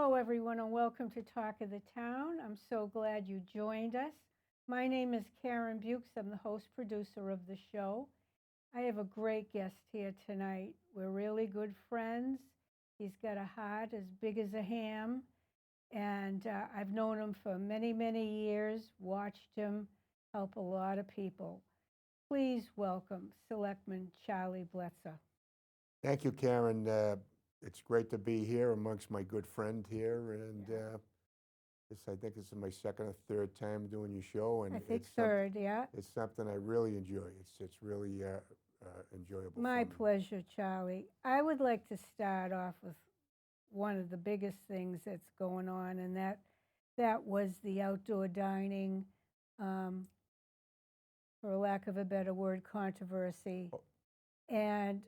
Hello, everyone, and welcome to Talk of the Town. I'm so glad you joined us. My name is Karen Buechs. I'm the host producer of the show. I have a great guest here tonight. We're really good friends. He's got a heart as big as a ham, and I've known him for many, many years, watched him help a lot of people. Please welcome Selectman Charlie Bletzer. Thank you, Karen. It's great to be here amongst my good friend here, and I think this is my second or third time doing your show, and I think third, yeah. It's something I really enjoy. It's really enjoyable. My for me. pleasure, Charlie. I would like to start off with one of the biggest things that's going on, and that was the outdoor dining, um, for lack of a better word, controversy. Oh. And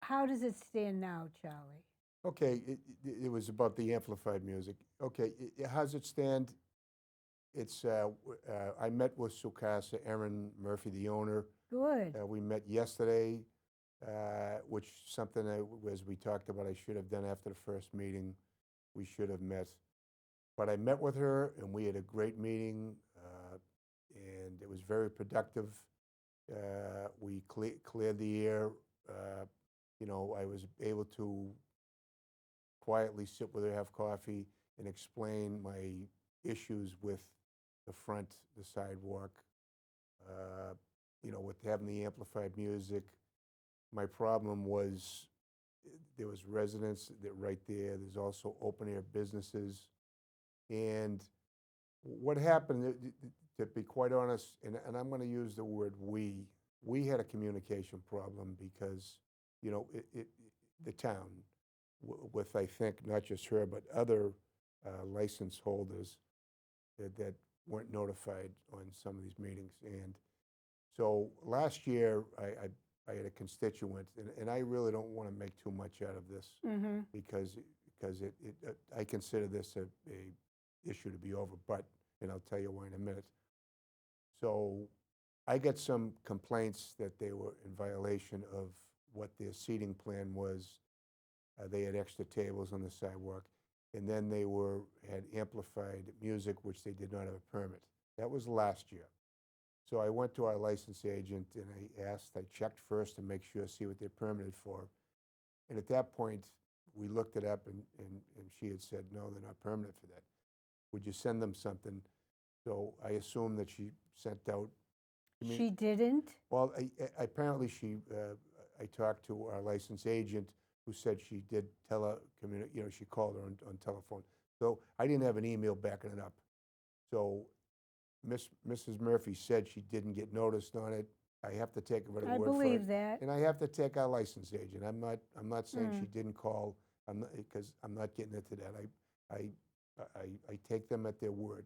how does it stand now, Charlie? Okay, it was about the amplified music. Okay, how's it stand? It's I met with Sukasa, Aaron Murphy, the owner. Good. We met yesterday, which something as we talked about, I should have done after the first meeting. We should have met. But I met with her, and we had a great meeting, and it was very productive. We cleared the air. I was able to quietly sit with her, have coffee, and explain my issues with the sidewalk, with having the amplified music. My problem was there was residents that right there. There's also open air businesses. And what happened, to be quite honest, and I'm going to use the word we had a communication problem because, the town, with, I think, not just her, but other license holders that weren't notified on some of these meetings. And so last year, I had a constituent, and I really don't want to make too much out of this Mm-hmm. because I consider this a issue to be over, and I'll tell you why in a minute. So I got some complaints that they were in violation of what their seating plan was. They had extra tables on the sidewalk, and then they had amplified music, which they did not have a permit. That was last year. So I went to our license agent and I checked first to make sure, see what they're permitted for. And at that point, we looked it up and she had said, no, they're not permitted for that. Would you send them something? So I assumed that she sent out. She didn't? Well, apparently I talked to our license agent who said she did she called her on telephone. So I didn't have an email backing it up. So Mrs. Murphy said she didn't get noticed on it. I have to take her at a I word for believe it. that. And I have to take our license agent. I'm not saying she didn't call. Because I'm not getting into that. I take them at their word.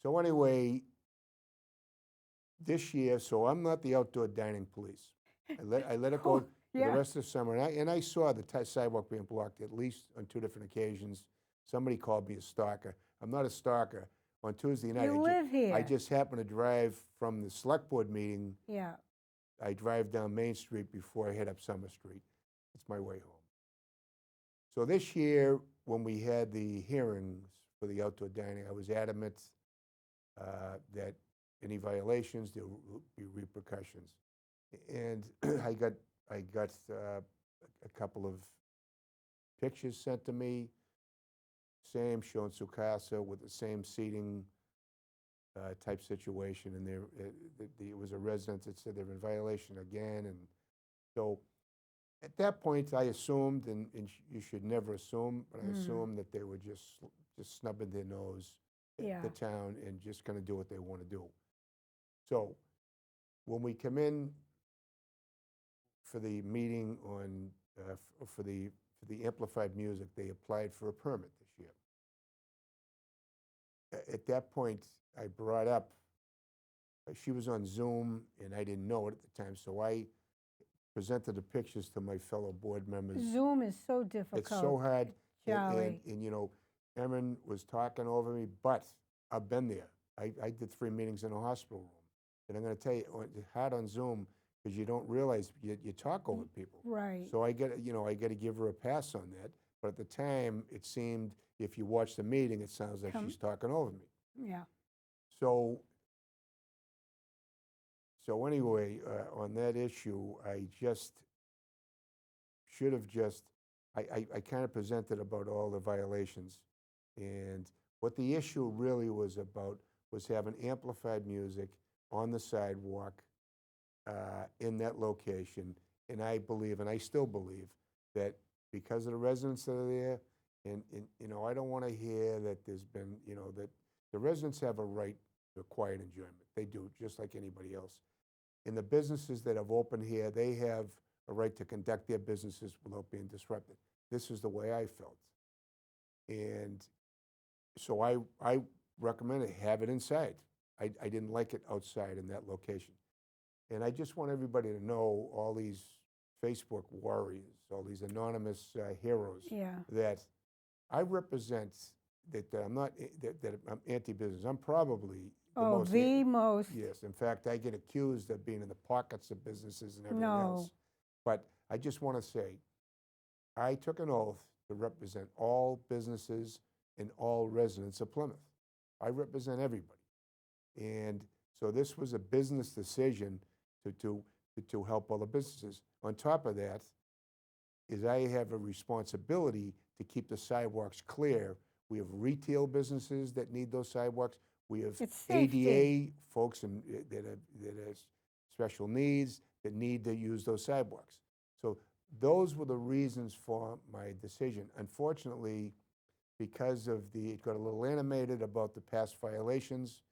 So anyway, this year, so I'm not the outdoor dining police. I let it go for the rest of the summer, and I saw the sidewalk being blocked at least on 2 different occasions. Somebody called me a stalker. I'm not a stalker. On Tuesday night, You live here. I just happened to drive from the select board meeting. Yeah. I drive down Main Street before I head up Summer Street. It's my way home. So this year, when we had the hearings for the outdoor dining, I was adamant that any violations, there will be repercussions. And I got a couple of pictures sent to me, same showing Sukasa with the same seating type situation, and it was a resident that said they're in violation again. And so at that point, I assumed, and you should never assume, but I assumed that they were just snubbing their nose at the town and just going to do what they want to do. So when we come in for the meeting on for the amplified music, they applied for a permit this year. At that point, I brought up, she was on Zoom, and I didn't know it at the time, so I presented the pictures to my fellow board members. Zoom is so difficult. It's so hard. Charlie. And Erin was talking over me, but I've been there. I did 3 meetings in a hospital room. And I'm going to tell you, it's hard on Zoom because you don't realize you talk over people. Right. So I got to give her a pass on that. But at the time, it seemed, if you watch the meeting, it sounds like she's talking over me. Yeah. So, so anyway, on that issue, I just should have just, I kind of presented about all the violations. And what the issue really was about was having amplified music on the sidewalk in that location. And I believe, and I still believe, that because of the residents that are there, and you know, I don't want to hear that there's been, you know, that the residents have a right to quiet enjoyment. They do, just like anybody else. And the businesses that have opened here, they have a right to conduct their businesses without being disrupted. This is the way I felt. And so I recommended have it inside. I didn't like it outside in that location. And I just want everybody to know, all these Facebook warriors, all these anonymous heroes, Yeah. that I represent, that I'm not, that I'm anti-business. I'm probably the Oh, most. the most. Yes, in fact, I get accused of being in the pockets of businesses and everything No. else. But I just want to say, I took an oath to represent all businesses and all residents of Plymouth. I represent everybody. And so this was a business decision to help all the businesses. On top of that, is I have a responsibility to keep the sidewalks clear. We have retail businesses that need those sidewalks. We have It's safety. ADA folks that have special needs that need to use those sidewalks. So those were the reasons for my decision. Unfortunately, because of it got a little animated about the past violations,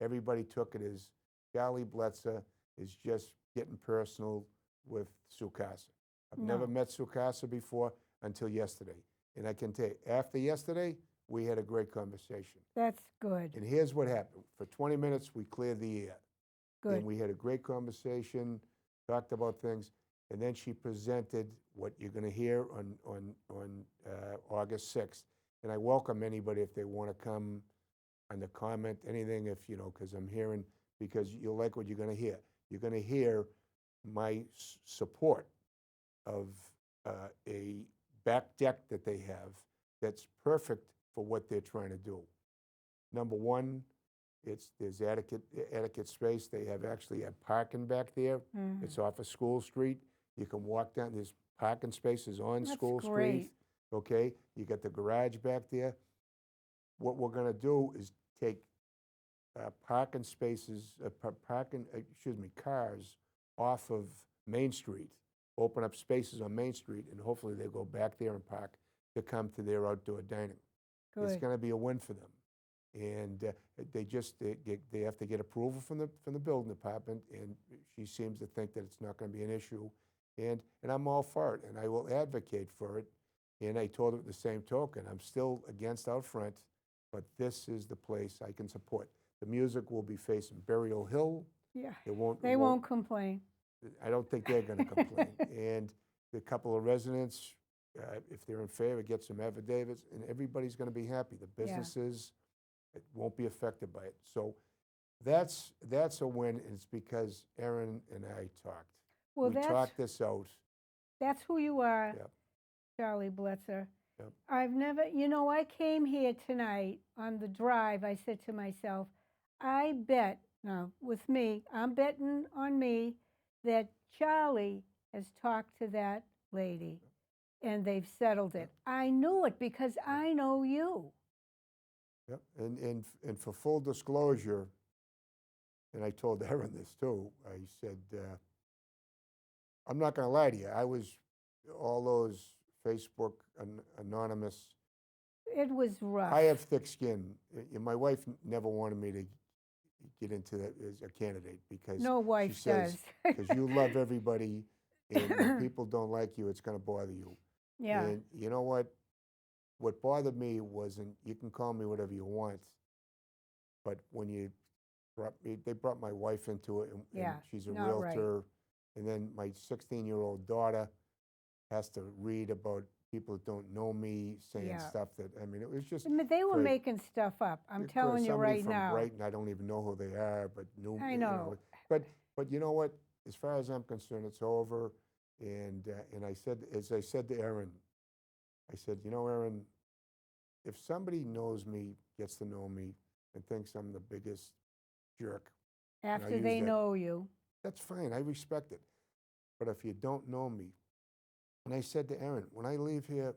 everybody took it as Charlie Bletzer is just getting personal with Sukasa. I've never No. met Sukasa before until yesterday. And I can tell you, after yesterday, we had a great conversation. That's good. And here's what happened. For 20 minutes, we cleared the air. Good. And we had a great conversation, talked about things, and then she presented what you're going to hear on August 6th. And I welcome anybody if they want to come and to comment, anything, if, you know, because I'm hearing, because you'll like what you're going to hear. You're going to hear my support of a back deck that they have that's perfect for what they're trying to do. Number one, there's adequate space. They have actually a parking back there. Mhm. It's off of School Street. You can walk down. There's parking spaces on That's School great. Street. Okay, you got the garage back there. What we're going to do is take parking spaces, cars off of Main Street, open up spaces on Main Street, and hopefully they go back there and park to come to their outdoor dining. It's Good. going to be a win for them. And they have to get approval from the building department, and she seems to think that it's not going to be an issue. And I'm all for it, and I will advocate for it. And I told her at the same token, I'm still against out front, but this is the place I can support. The music will be facing Burial Hill. Yeah. It won't. They won't complain. I don't think they're going to complain. And the couple of residents, if they're in favor, get some affidavits, and everybody's going to be happy. The businesses won't be affected by it. So that's a win, and it's because Erin and I talked. Well, we talked this out. That's who you are, Yep. Charlie Bletzer. Yep. I've never, I came here tonight on the drive. I said to myself, I bet, now with me, I'm betting on me that Charlie has talked to that lady and they've settled it. I knew it because I know you. Yep. And for full disclosure, and I told Erin this too, I said, I'm not going to lie to you. I was, all those Facebook anonymous. It was rough. I have thick skin. My wife never wanted me to get into that as a candidate because No wife she says, does. because you love everybody, and when people don't like you, it's going to bother you. Yeah. And you know what? What bothered me wasn't, you can call me whatever you want, but when they brought my wife into it, and she's a not right. realtor, and then my 16-year-old daughter has to read about people that don't know me saying stuff that, I mean, it was just. I mean, they were crazy. making stuff up. I'm telling you Somebody right from now. Brighton, I don't even know who they are, but knew. I know. But you know what? As far as I'm concerned, it's over. And I said, as I said to Erin, I said, you know, Aaron, if somebody knows me, gets to know me, and thinks I'm the biggest jerk, and I After use they that, know you. that's fine. I respect it. But if you don't know me, and I said to Aaron, when I leave here,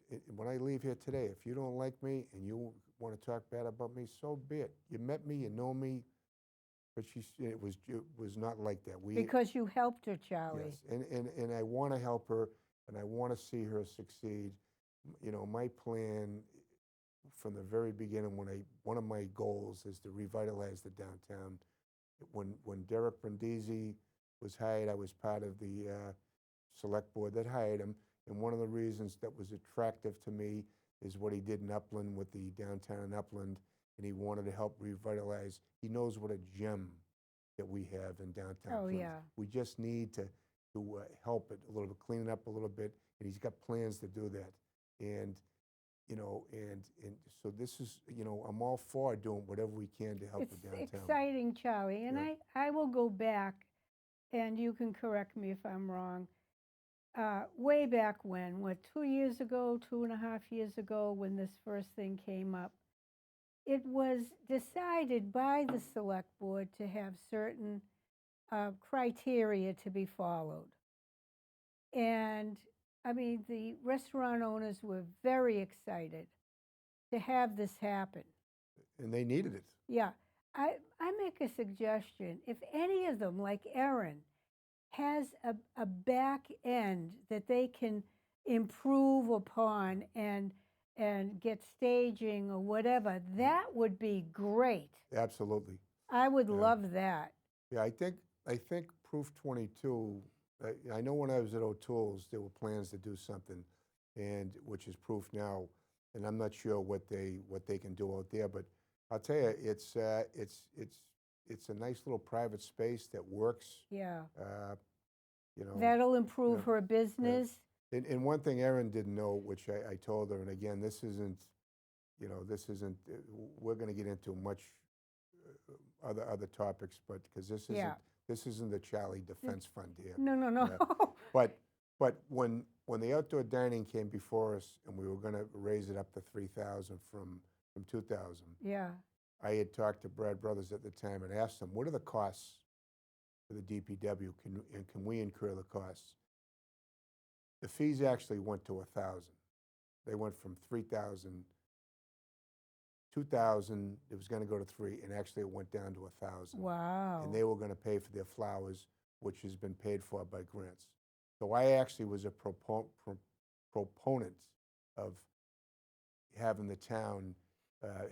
today, if you don't like me and you want to talk bad about me, so be it. You met me, you know me, but it was not like that. Because you helped her, Charlie. Yes, and I want to help her, and I want to see her succeed. You know, my plan from the very beginning, one of my goals is to revitalize the downtown. When Derek Brindisi was hired, I was part of the select board that hired him, and one of the reasons that was attractive to me is what he did in Upland with the downtown in Upland, and he wanted to help revitalize. He knows what a gem that we have in downtown Oh, Plymouth. yeah. We just need to help it a little bit, clean it up a little bit, and he's got plans to do that. And you know, and so this is, you know, I'm all for doing whatever we can to help It's the downtown. exciting, Charlie. And Yeah. I will go back, and you can correct me if I'm wrong. Way back when, what, 2 years ago, 2.5 years ago, when this first thing came up, it was decided by the select board to have certain criteria to be followed. And I mean, the restaurant owners were very excited to have this happen. And they needed it. Yeah. I make a suggestion. If any of them, like Erin, has a back end that they can improve upon and get staging or whatever, that would be great. Absolutely. I would Yeah. love that. Yeah, I think Proof 22, I know when I was at O'Toole's, there were plans to do something, and which is Proof now, and I'm not sure what they can do out there, but I'll tell you, it's a nice little private space that works. Yeah. You know, That'll improve yeah, her business. and one thing Erin didn't know, which I told her, and again, this isn't, we're going to get into much other topics, but because Yeah. this isn't the Charlie Defense Fund here. No, no, no. But when the outdoor dining came before us and we were going to raise it up to 3,000 from 2,000, Yeah. I had talked to Brad Brothers at the time and asked them, what are the costs for the DPW? Can we incur the costs? The fees actually went to 1,000. They went from 3,000, 2,000. It was going to go to 3, and actually it went down to 1,000. Wow. And they were going to pay for their flowers, which has been paid for by grants. So I actually was a proponent of having the town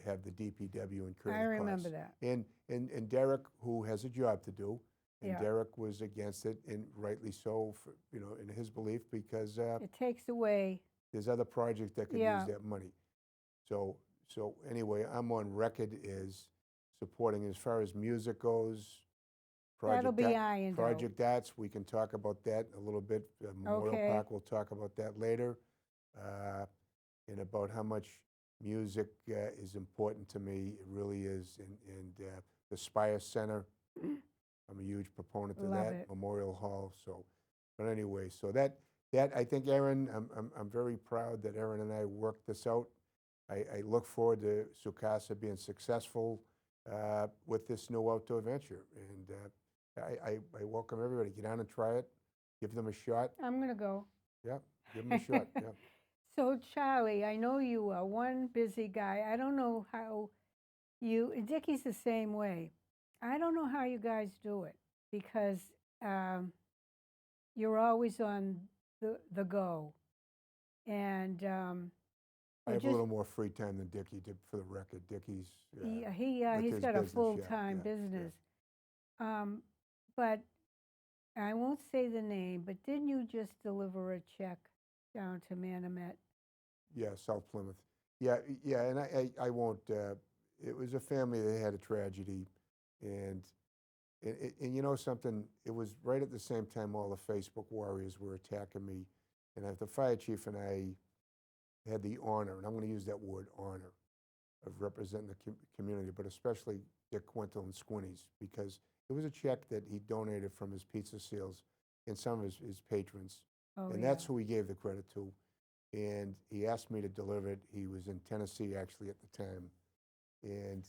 have the DPW incur the costs. I remember that. And Derek, who has a job to do, and Yeah. Derek was against it, and rightly so, in his belief, because It takes away. there's other projects that could Yeah. use that money. So anyway, I'm on record as supporting as far as music goes. That'll be ironed out. Project Arts, we can talk about that a little bit. Memorial Okay. Park, we'll talk about that later. And about how much music is important to me. It really is. And the Spire Center, I'm a huge proponent of Love that. it. Memorial Hall. So, but anyway, so that I think Erin, I'm very proud that Erin and I worked this out. I look forward to Sukasa being successful with this new outdoor venture, and I welcome everybody. Get down and try it. Give them a shot. I'm going to go. Yeah, give them a shot. Yeah. So, Charlie, I know you are one busy guy. I don't know how Dickie's the same way. I don't know how you guys do it because you're always on the go. And I have a little more free time than Dickie did, for the record. Dickie's with he's his got a business, full-time yeah. business. But I won't say the name, but didn't you just deliver a check down to Manomet? Yeah, South Plymouth. Yeah, and I won't. It was a family that had a tragedy, and you know something. It was right at the same time all the Facebook warriors were attacking me, and the fire chief and I had the honor, and I'm going to use that word, honor, of representing the community, but especially Dick Quintal and Squinnies, because it was a check that he donated from his pizza sales and some of his patrons. Oh, And yeah. that's who he gave the credit to. and he asked me to deliver it. He was in Tennessee actually at the time, and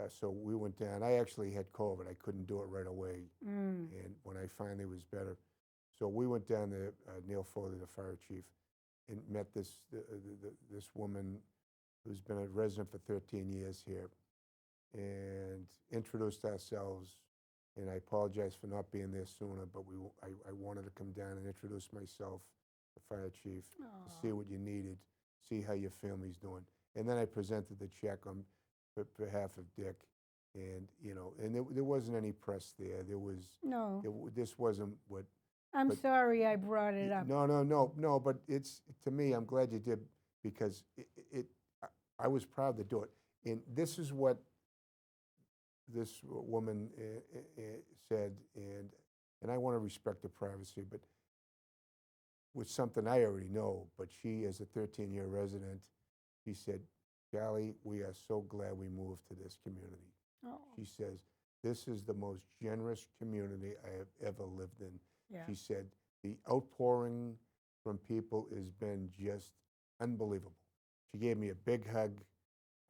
so we went down. I actually had COVID. I couldn't do it right away, and when I finally was better, so we went down to Neil Foley, the fire chief, and met this woman who's been a resident for 13 years here, and introduced ourselves. And I apologize for not being there sooner, but I wanted to come down and introduce myself, the fire chief, to see what you needed, see how your family's doing. And then I presented the check on behalf of Dick, and and there wasn't any press there. There was No. this wasn't what. I'm sorry I brought it up. No. But it's, to me, I'm glad you did, because I was proud to do it. And this is what this woman said, and I want to respect her privacy, but with something I already know, but she, as a 13-year resident, she said, Charlie, we are so glad we moved to this community. Oh. She says, this is the most generous community I have ever lived in. Yeah. She said, the outpouring from people has been just unbelievable. She gave me a big hug.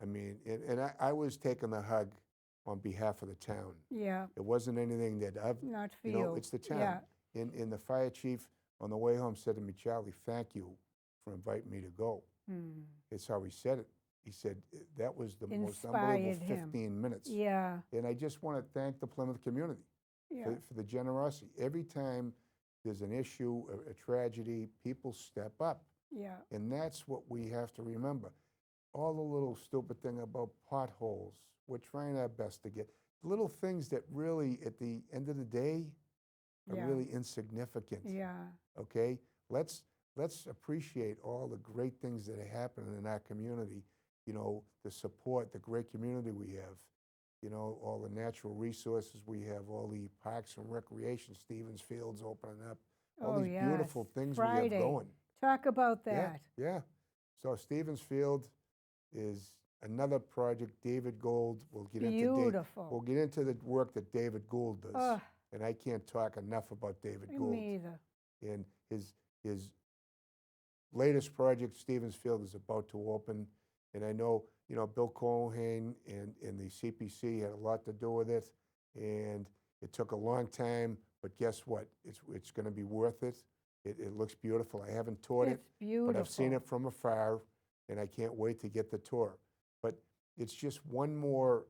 I mean, and I was taking the hug on behalf of the town. Yeah. It wasn't anything that I've, Not for you. it's the town. Yeah. And the fire chief on the way home said to me, Charlie, thank you for inviting me to go. That's how he said it. He said, that was the most unbelievable 15 minutes. Yeah. And I just want to thank the Plymouth community for the generosity. Every time there's an issue, a tragedy, people step up. Yeah. And that's what we have to remember. All the little stupid thing about potholes, we're trying our best to get little things that really, at the end of the day, are really insignificant. Yeah. Okay? Let's appreciate all the great things that are happening in our community. The support, the great community we have, all the natural resources we have, all the parks and recreation, Stevens Field's opening up, all these beautiful things we have going. Talk about that. Yeah. So Stevens Field is another project. David Gould, we'll get into the work that David Gould does. And I can't talk enough about David Gould. Me either. And his latest project, Stevens Field, is about to open. And I know, Bill Colhane and the CPC had a lot to do with it. And it took a long time, but guess what? It's going to be worth it. It looks beautiful. I haven't toured it, but I've seen it from afar, and I can't wait to get the tour. But it's just one more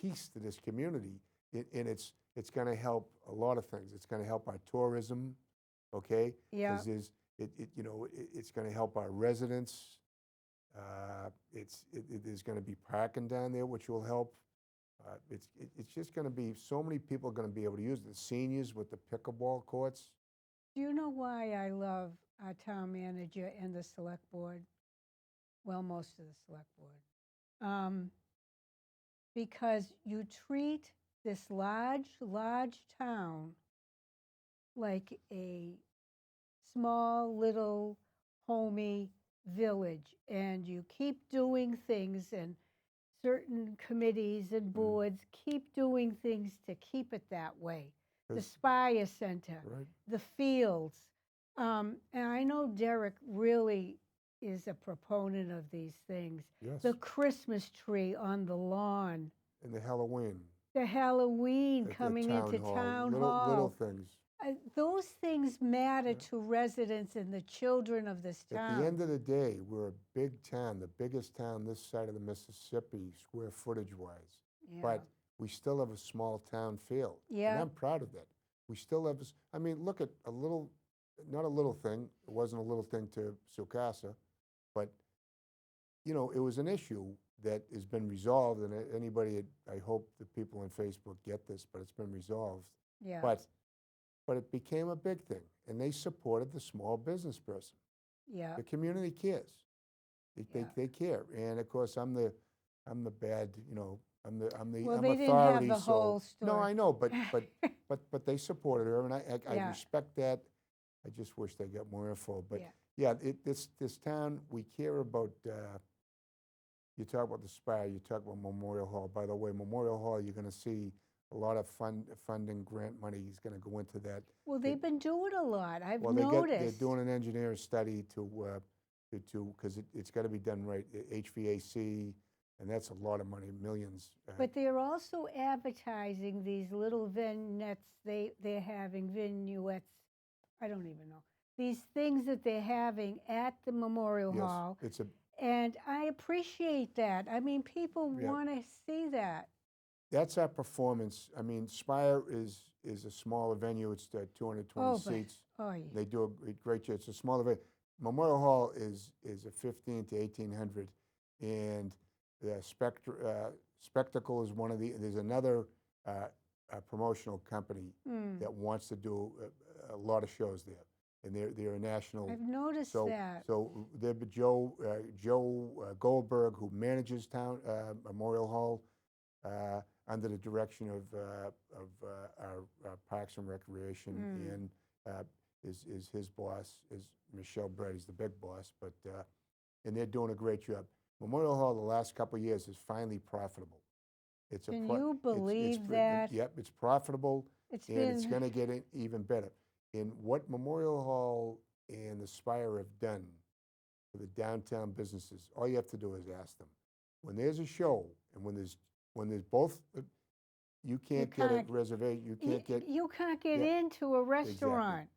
piece to this community, and it's going to help a lot of things. It's going to help our tourism, okay? Yeah. Because it's going to help our residents. There's going to be parking down there, which will help. It's just going to be, so many people are going to be able to use it. The seniors with the pickleball courts. Do you know why I love our town manager and the select board? Well, most of the select board. Because you treat this large town like a small little homey village, and you keep doing things, and certain committees and boards keep doing things to keep it that way. The Spire Center, the fields. And I know Derek really is a proponent of these things. Yes. The Christmas tree on the lawn. And the Halloween. The Halloween coming into town hall. Little things. Those things matter to residents and the children of this town. At the end of the day, we're a big town, the biggest town this side of the Mississippi, square footage-wise. Yeah. But we still have a small town feel. Yeah. And I'm proud of that. We still have, look at not a little thing. It wasn't a little thing to Sukasa, but, it was an issue that has been resolved, and anybody, I hope the people on Facebook get this, but it's been resolved. Yeah. But it became a big thing, and they supported the small business person. Yeah. The community cares. They care, and of course I'm the bad, I'm the Well, I'm they didn't authority. have the whole story. No, I know, but they supported her, and I respect that. I just wish they got more info. But this town, we care about. You talk about the Spire, you talk about Memorial Hall. By the way, Memorial Hall, you're going to see a lot of funding, grant money is going to go into that. Well, they've been doing a lot. I've Well, noticed. they're doing an engineering study because it's got to be done right, HVAC, and that's a lot of money, millions. But they're also advertising these little vignettes. They're having vignettes. I don't even know these things that they're having at the Memorial Yes, Hall, it's a, and I appreciate that. I mean, people Yeah. want to see that. that's our performance. I mean, Spire is a smaller venue. It's 220 Oh, but seats. oh yeah. They do a great job. It's a smaller venue. Memorial Hall is a 15 to 1800, and the Spectacle is one of the. There's another promotional company that wants to do a lot of shows there, and they're a national. I've noticed So that. so there, Joe Goldberg, who manages Memorial Hall, under the direction of our Parks and Recreation, and is his boss, is Michelle Brett. He's the big boss, but and they're doing a great job. Memorial Hall the last couple of years is finally profitable. It's Can you believe that? Yep, it's profitable, It's and it's been going to get even better. And what Memorial Hall and the Spire have done for the downtown businesses, all you have to do is ask them. When there's a show, and when there's both, you can't get a can't- reservation. You can't get you can't get Yeah, into a restaurant.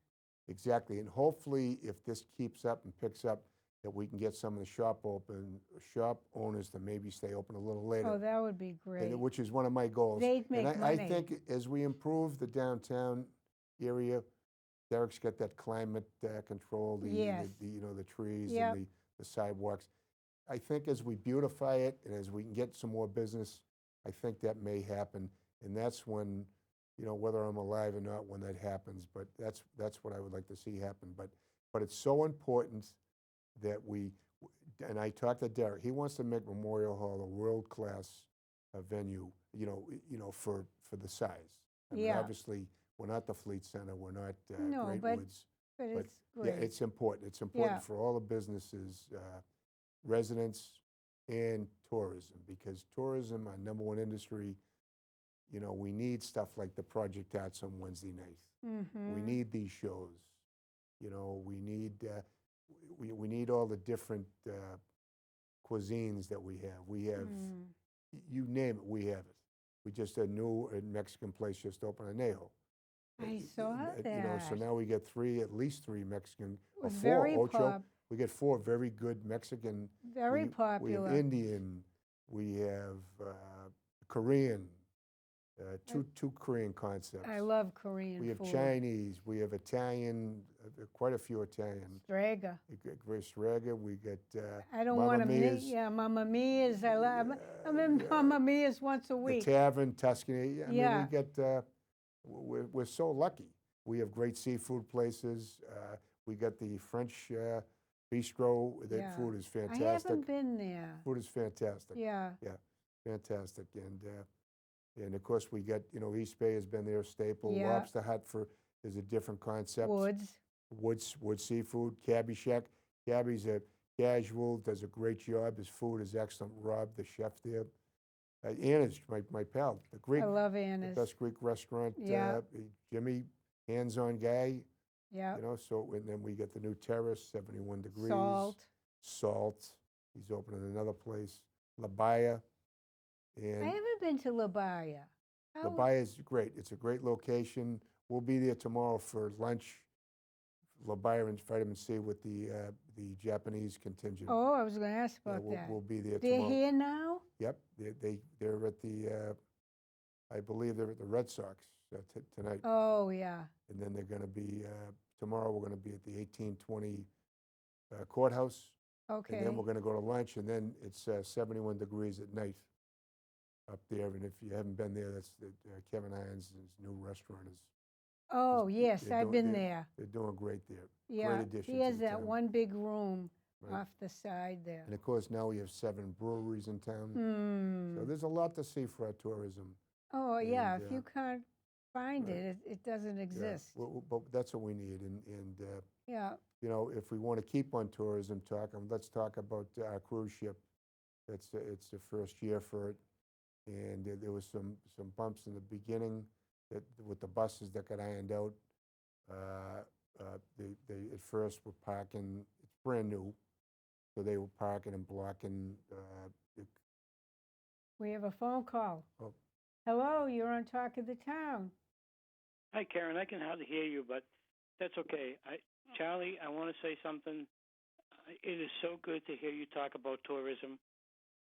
exactly. And hopefully, if this keeps up and picks up, that we can get some of the shop owners to maybe stay open a little later. Oh, that would be great. Which is one of my goals. They'd make and money. I think as we improve the downtown area, Derek's got that climate control, Yes. the trees Yep. and the sidewalks. I think as we beautify it and as we can get some more business, I think that may happen. And that's when, whether I'm alive or not when that happens, but that's what I would like to see happen. But it's so important that and I talked to Derek, he wants to make Memorial Hall a world-class venue, for the size. I mean, Yeah. obviously, we're not the Fleet Center, we're not No, Great but Woods. But But it's yeah, great. it's important. It's important Yeah. for all the businesses, residents, and tourism, because tourism, our number one industry, we need stuff like the Project Arts on Wednesday nights. We need these shows. We need all the different cuisines that we have. We have, you name it, we have it. We just had a new Mexican place just opened in Ajo. I saw that. So now we get at least three Mexican, or four, Very Ocho. We get four very good Mexican. Very We popular. have Indian, we have Korean, two Korean concepts. I love Korean We have food. Chinese, we have Italian, quite a few Italian. Strega. We get Grace Raga, we get I don't Mamma want to meet. Mia's, Yeah, Mamma Mia's. I'm in Mamma Mia's once a the week. Tavern, Tuscany. I mean, Yeah. we get, we're so lucky. We have great seafood places. We got the French bistro. That Yeah. food is I fantastic. haven't been there. Food is fantastic. Yeah. Fantastic. And of course, we got, East Bay has been their staple. Yeah. Lobster Hut is a different concept. Woods. Wood Seafood. Cabby Shack. Cabby's a casual, does a great job. His food is excellent. Rob, the chef there. Anna's, my pal, the Greek. I love The Anna's. best Greek restaurant. Yeah. Jimmy, hands-on guy. Yeah. So, and then we get the new terrace, 71 degrees. Salt. He's opening another place. La Baya. I And haven't been to La Baya. La Baya is great. It's a great location. We'll be there tomorrow for lunch. La Baya and Vitamin C with the Japanese contingent. Oh, I was going to ask Yeah, about that. we'll be there They're tomorrow. here now? Yep, they're at the, I believe they're at the Red Sox tonight. Oh, yeah. And then they're going to be, tomorrow we're going to be at the 1820 courthouse. Okay. And then we're going to go to lunch, and then it's 71 degrees at night up there. And if you haven't been there, that's Kevin Irons' new restaurant is. Oh, yes, they're I've doing- been there. They're doing great there. Yeah. addition He to has the that town. one big room Right. off the side there. And of course, now we have 7 breweries in town. So Hmm. there's a lot to see for our tourism. Oh, yeah. and, If you can't find right. it doesn't Yeah, exist. but that's what we need. And Yeah. if we want to keep on tourism talking, let's talk about our cruise ship. It's the first year for it. and there was some bumps in the beginning that with the buses that got ironed out. They at first were parking, it's brand new, so they were parking and blocking. We have a phone call. Oh. Hello, you're on Talk of the Town. Hi, Karen. I can hardly hear you, but that's okay. Charlie, I want to say something. It is so good to hear you talk about tourism.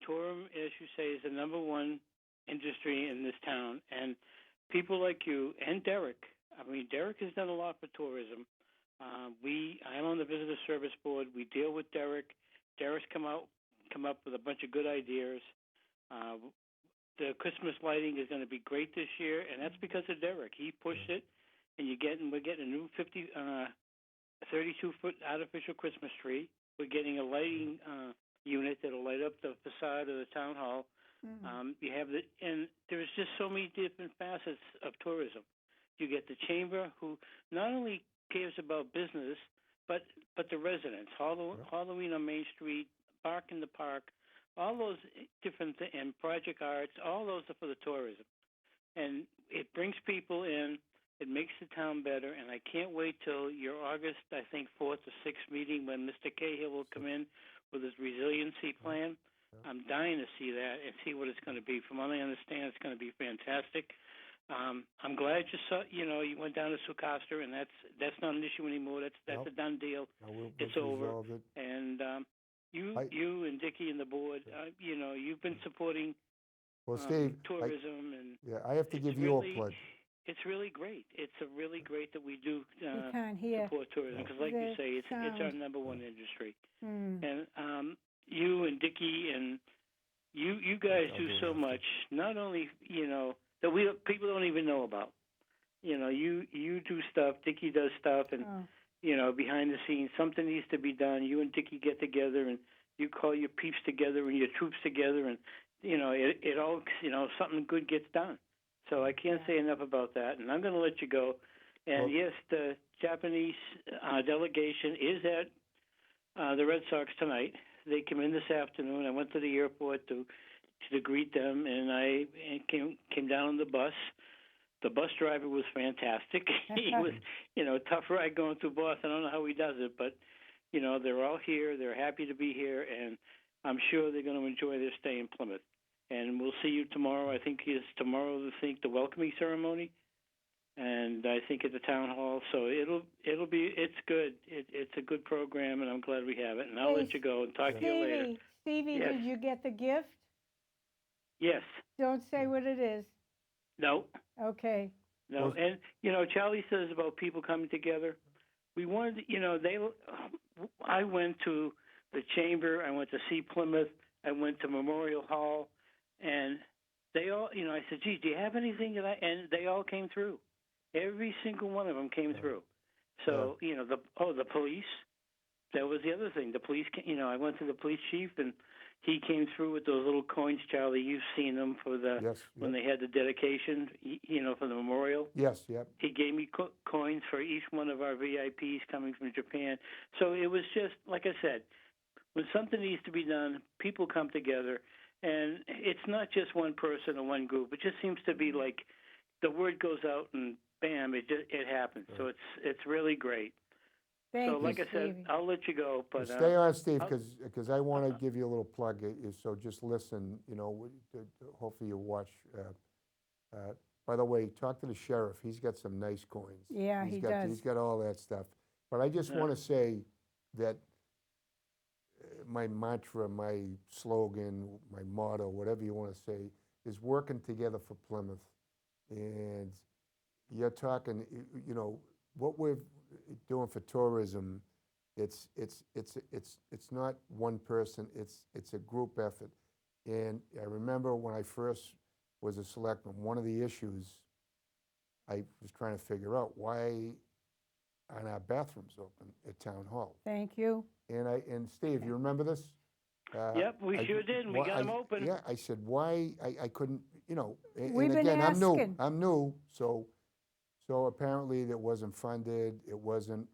Tourism, as you say, is the number one industry in this town, and people like you and Derek. I mean, Derek has done a lot for tourism. I'm on the visitor service board. We deal with Derek. Derek's come up with a bunch of good ideas. The Christmas lighting is going to be great this year, and that's because of Derek. He pushed it, and we're getting a new 32-foot artificial Christmas tree. We're getting a lighting unit that'll light up the facade of the town hall. You have and there's just so many different facets of tourism. You get the chamber, who not only cares about business, but the residents. Halloween on Main Street, Bark in the Park, all those different things, and Project Arts, all those are for the tourism. And it brings people in. It makes the town better, and I can't wait till your August, I think, 4th or 6th meeting when Mr. Cahill will come in with his resiliency plan. I'm dying to see that and see what it's going to be. From what I understand, it's going to be fantastic. I'm glad you went down to Sucosta, and that's not an issue anymore. That's a done deal. It's over. And you and Dickie and the board, you've been supporting Steve, tourism, and I have to give you a plug. It's really great. It's really great that we do We can't hear. support tourism because, like you say, it's our number one industry. Mm. And you and Dickie and you guys do so much. Not only that people don't even know about. You do stuff. Dickie does stuff, and behind the scenes, something needs to be done. You and Dickie get together, and you call your peeps together and your troops together, and it all something good gets done. So I can't say enough about that, and I'm going to let you go. And yes, the Japanese delegation is at the Red Sox tonight. They come in this afternoon. I went to the airport to greet them, and I came down on the bus. The bus driver was fantastic. He was, tough ride going through Boston. I don't know how he does it, but they're all here. They're happy to be here, and I'm sure they're going to enjoy their stay in Plymouth. And we'll see you tomorrow. I think it's tomorrow. The welcoming ceremony, and I think at the town hall. So it's good. It's a good program, and I'm glad we have it. And I'll let you go and talk to you later. Stevie, yes. Did you get the gift? Yes. Don't say what it is. No. Okay. No, and Charlie says about people coming together. We wanted, I went to the chamber. I went to see Plymouth. I went to Memorial Hall. And they all, I said, gee, do you have anything and they all came through. Every single one of them came through. So, the police, that was the other thing. The police, I went to the police chief, and he came through with those little coins, Charlie. You've seen them for when they had the dedication, for the memorial. Yes, yep. He gave me coins for each one of our VIPs coming from Japan. So it was just, like I said, when something needs to be done, people come together. And it's not just one person or one group. It just seems to be like the word goes out and bam, it happens. Right. So it's really great. Thank you, like I said, I'll let you go. But stay on, Steve, because I want to give you a little plug. So just listen. Hopefully you watch. By the way, talk to the sheriff. He's got some nice coins. Yeah, he does. He's got all that stuff. But I just want to say that. My mantra, my slogan, my motto, whatever you want to say, is working together for Plymouth. And you're talking, what we're doing for tourism. It's not one person. It's a group effort. And I remember when I first was a selectman, one of the issues I was trying to figure out, why aren't our bathrooms open at Town Hall? Thank you. And Steve, you remember this? Yep, we sure did. And we got them open. Yeah, I said, why I couldn't, We've been again, asking. I'm new, so apparently it wasn't funded, it wasn't,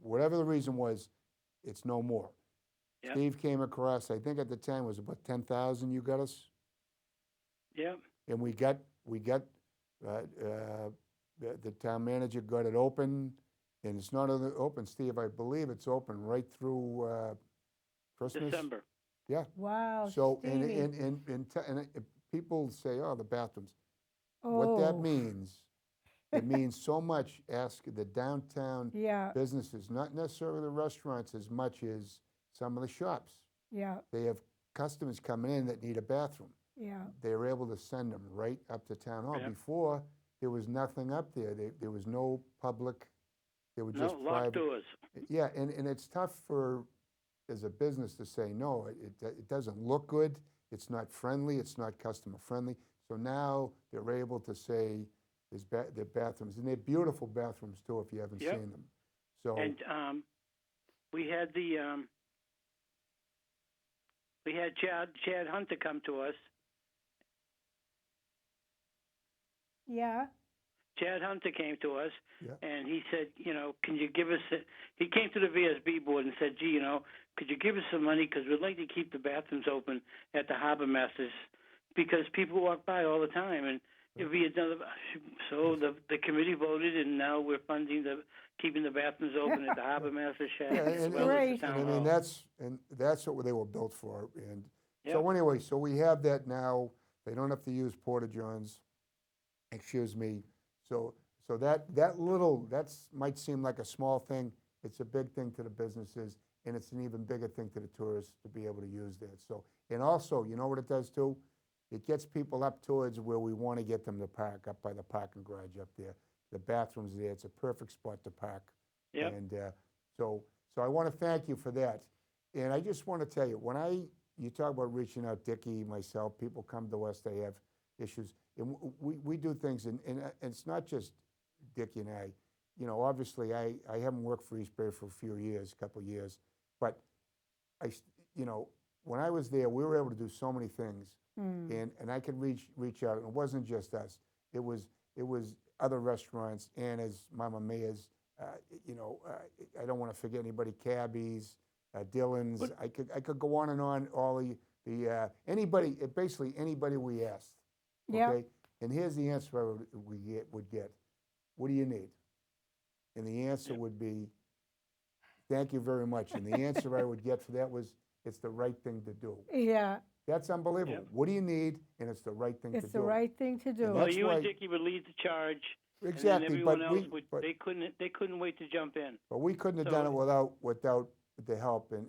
whatever the reason was, it's no more. Yep. Steve came across, I think at the time it was about 10,000 you got us? Yeah. And we got, the town manager got it open, and it's not only open, Steve, I believe it's open right through Christmas. December. Yeah. Wow, So, Stevie. people say, oh, the bathrooms. What that Oh, means, it means so much, ask the downtown yeah, businesses, not necessarily the restaurants as much as some of the shops. yeah, They have customers coming in that need a bathroom. yeah, They're able to send them right up to town hall. Yeah. Before, there was nothing up there. There was no public, they were No, just locked private. doors. Yeah, and it's tough as a business to say, no, it doesn't look good, it's not friendly, it's not customer friendly. So now they're able to say, their bathrooms, and they're beautiful bathrooms too, if you haven't Yep. seen them. So, And we had Chad Hunter come to us. yeah. Chad Hunter came to us, Yeah. and he said, can you give us? He came to the VSB board and said, gee, could you give us some money because we'd like to keep the bathrooms open at the Harbor Masters because people walk by all the time, and it'd be another. So the committee voted, and now we're funding keeping the bathrooms open at the Harbor Masters shack Yeah, as and- well as Great. the and town I mean, hall. that's what they were built for. And Yep. so anyway, so we have that now. They don't have to use porta johns. Excuse me. So that might seem like a small thing. It's a big thing to the businesses, and it's an even bigger thing to the tourists to be able to use that. So, and also, you know what it does too? It gets people up towards where we want to get them to park, up by the parking garage up there. The bathrooms there, it's a perfect spot to park. Yep. And so I want to thank you for that. And I just want to tell you, you talk about reaching out, Dickie, myself, people come to us, they have issues. And we do things, and it's not just Dickie and I. Obviously, I haven't worked for Eastbury for a couple of years, but when I was there, we were able to do so many things, and I could reach out. And it wasn't just us; it was other restaurants, Anna's, Mama Mia's. I don't want to forget anybody, Cabby's, Dylan's. I could go on and on. All the anybody, basically anybody we asked. Yep. Okay, and here's the answer I would get. What do you need? And the answer would be, thank you very much. And the answer I would get for that was, it's the right thing to do. Yeah, That's unbelievable. Yep. What do you need? And it's the right thing to do. it's the right thing to do. Well, that's you why- and Dickie would lead the charge, Exactly, and then but everyone else they couldn't wait to jump in. But we couldn't have So- done it without the help. And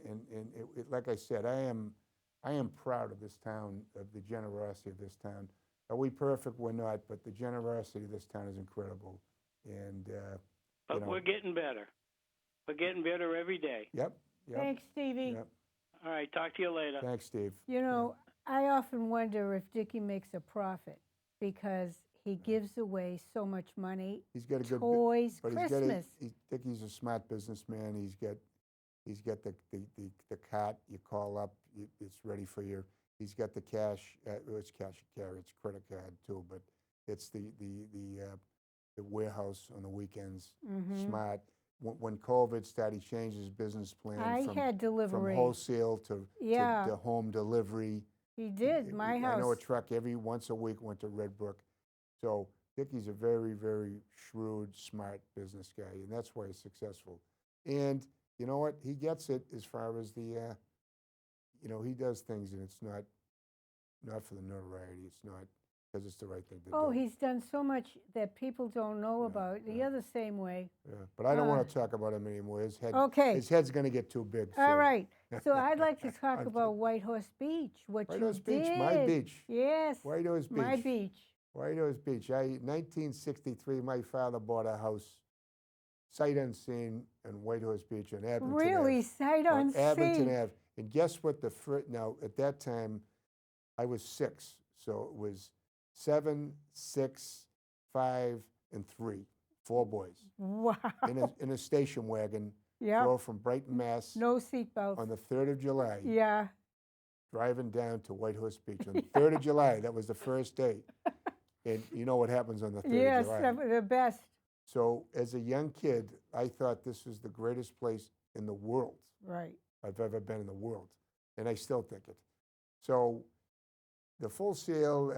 like I said, I am proud of this town, of the generosity of this town. Are we perfect? We're not, but the generosity of this town is incredible. And But we're getting better. We're getting better every day. Yep. Thanks, Stevie. Yep. All right, talk to you later. Thanks, Steve. I often wonder if Dickie makes a profit because he gives away so much money. He's got a good Toys, but Christmas. Dickie's a smart businessman. He's got the cart you call up. It's ready for you. He's got the cash. It's cash you carry. It's credit card too, but it's the warehouse on the weekends. Mhm. Smart. When COVID started, he changed his business plan I had from delivery. wholesale to Yeah. home delivery. He did. My I house. know a truck every once a week went to Red Brook. So Dickie's a very, very shrewd, smart business guy, and that's why he's successful. And you know what? He gets it as far as he does things, and it's not for the notoriety. It's not because it's the right thing to Oh, do. he's done so much that people don't know Yeah, about. yeah. You're the same way. Yeah, but I don't want to talk about him anymore. Okay. His head's going to get too big. All so- right. So I'd like to talk I'm about White Horse Beach. What White you Horse did. Beach, my beach. Yes. White Horse Beach. My beach. White Horse Beach. 1963, my father bought a house, sight unseen, on White Horse Beach on Abington Really, Ave. sight On Abington unseen. Ave. And guess what? Now, at that time, I was 6. So it was 7, 6, 5, and 3. 4 boys. Wow. In a station wagon, Yeah. drove from Brighton, Mass. No seatbelts. on the 3rd of July. Yeah. Driving down to White Horse Beach on the 3rd of July. That was the first day. And you know what happens on the 3rd Yes, of July. the best. So as a young kid, I thought this was the greatest place in the world Right. I've ever been in the world. And I still think it. So the Full Sail,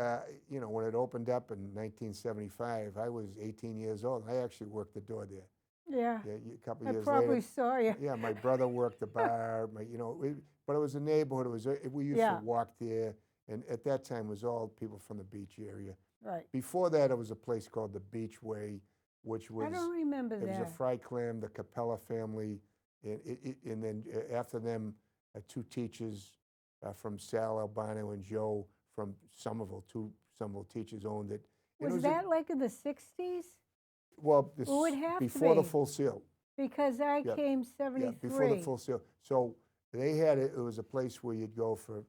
you know, when it opened up in 1975, I was 18 years old. I actually worked the door there. Yeah. Yeah, a couple I years probably later. saw you. Yeah, my brother worked the bar. You know, but it was a neighborhood. It was we used Yeah. to walk there, and at that time it was all people from the beach area. Right. Before that, it was a place called the Beachway, which was I don't remember it was a that. fry clam, the Capella family, and then after them, two teachers from Sal Albano and Joe from Somerville, two Somerville teachers owned it. And it Was a- that like in the 60s? well, It would have to before the be. Full Sail. Because I Yeah, came Yeah, 73. before the Full Sail. So they had it was a place where you'd go for